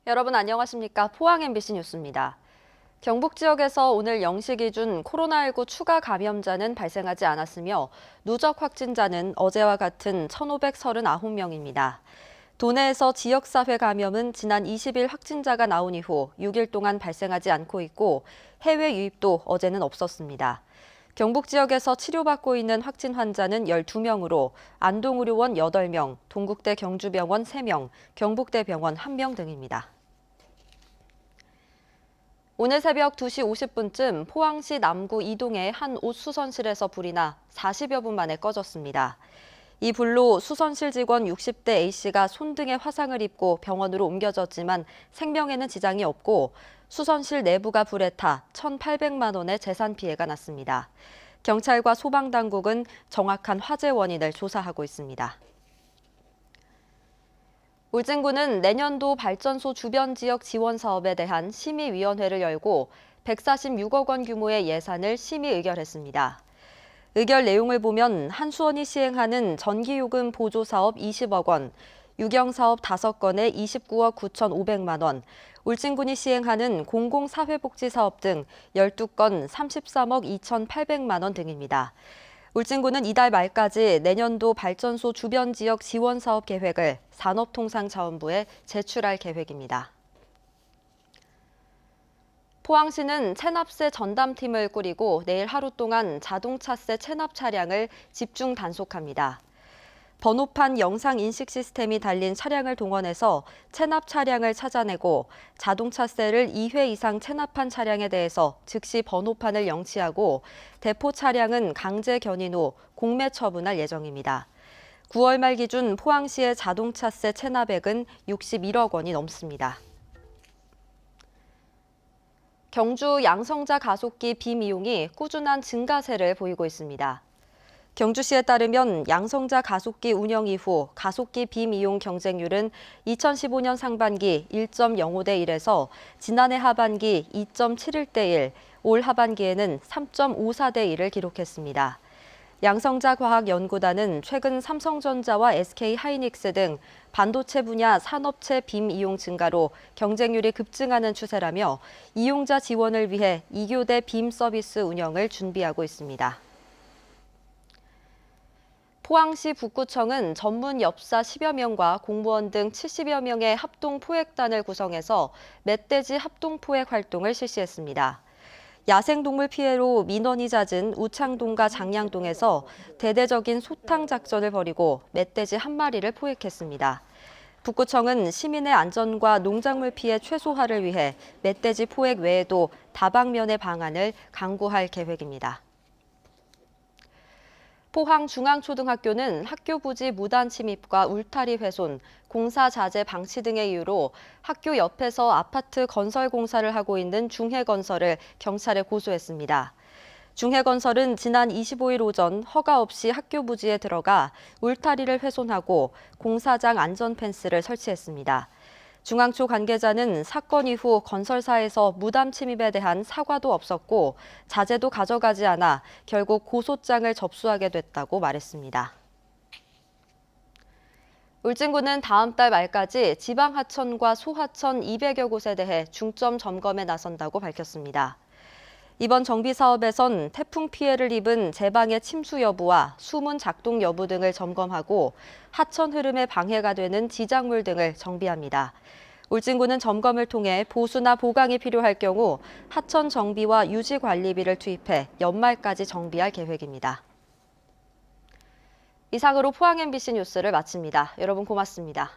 여러분 안녕하십니까? 포항 MBC 뉴스입니다. 경북 지역에서 오늘 0시 기준 코로나19 추가 감염자는 발생하지 않았으며 누적 확진자는 어제와 같은 1,539명입니다. 도내에서 지역사회 감염은 지난 20일 확진자가 나온 이후 6일 동안 발생하지 않고 있고 해외 유입도 어제는 없었습니다. 경북 지역에서 치료받고 있는 확진 환자는 12명으로 안동의료원 8명, 동국대 경주병원 3명, 경북대병원 1명 등입니다. 오늘 새벽 2시 50분쯤 포항시 남구 이동의 한 옷 수선실에서 불이 나 40여 분 만에 꺼졌습니다. 이 불로 수선실 직원 60대 A씨가 손등에 화상을 입고 병원으로 옮겨졌지만 생명에는 지장이 없고 수선실 내부가 불에 타 1,800만 원의 재산 피해가 났습니다. 경찰과 소방당국은 정확한 화재 원인을 조사하고 있습니다. 울진군은 내년도 발전소 주변 지역 지원 사업에 대한 심의위원회를 열고 146억 원 규모의 예산을 심의 의결했습니다. 의결 내용을 보면 한수원이 시행하는 전기요금 보조 사업 20억 원, 유경사업 5건에 29억 9,500만 원, 울진군이 시행하는 공공사회복지 사업 등 12건 33억 2,800만 원 등입니다. 울진군은 이달 말까지 내년도 발전소 주변 지역 지원 사업 계획을 산업통상자원부에 제출할 계획입니다. 포항시는 체납세 전담팀을 꾸리고 내일 하루 동안 자동차세 체납 차량을 집중 단속합니다. 번호판 영상 인식 시스템이 달린 차량을 동원해서 체납 차량을 찾아내고 자동차세를 2회 이상 체납한 차량에 대해서 즉시 번호판을 영치하고 대포 차량은 강제 견인 후 공매 처분할 예정입니다. 9월 말 기준 포항시의 자동차세 체납액은 61억 원이 넘습니다. 경주 양성자 가속기 비미용이 꾸준한 증가세를 보이고 있습니다. 경주시에 따르면 양성자 가속기 운영 이후 가속기 비미용 경쟁률은 2015년 상반기 1.05대 1에서 지난해 하반기 2.71대 1, 올 하반기에는 3.54대 1을 기록했습니다. 양성자과학연구단은 최근 삼성전자와 SK하이닉스 등 반도체 분야 산업체 빔 이용 증가로 경쟁률이 급증하는 추세라며 이용자 지원을 위해 2교대 빔 서비스 운영을 준비하고 있습니다. 포항시 북구청은 전문 엽사 10여 명과 공무원 등 70여 명의 합동포획단을 구성해서 멧돼지 합동포획 활동을 실시했습니다. 야생동물 피해로 민원이 잦은 우창동과 장량동에서 대대적인 소탕 작전을 벌이고 멧돼지 한 마리를 포획했습니다. 북구청은 시민의 안전과 농작물 피해 최소화를 위해 멧돼지 포획 외에도 다방면의 방안을 강구할 계획입니다. 포항중앙초등학교는 학교 부지 무단 침입과 울타리 훼손, 공사 자재 방치 등의 이유로 학교 옆에서 아파트 건설 공사를 하고 있는 중해건설을 경찰에 고소했습니다. 중해건설은 지난 25일 오전 허가 없이 학교 부지에 들어가 울타리를 훼손하고 공사장 안전 펜스를 설치했습니다. 중앙초 관계자는 사건 이후 건설사에서 무단 침입에 대한 사과도 없었고 자재도 가져가지 않아 결국 고소장을 접수하게 됐다고 말했습니다. 울진군은 다음 달 말까지 지방 하천과 소하천 200여 곳에 대해 중점 점검에 나선다고 밝혔습니다. 이번 정비 사업에선 태풍 피해를 입은 제방의 침수 여부와 수문 작동 여부 등을 점검하고 하천 흐름에 방해가 되는 지작물 등을 정비합니다. 울진군은 점검을 통해 보수나 보강이 필요할 경우 하천 정비와 유지 관리비를 투입해 연말까지 정비할 계획입니다. 이상으로 포항 MBC 뉴스를 마칩니다. 여러분 고맙습니다.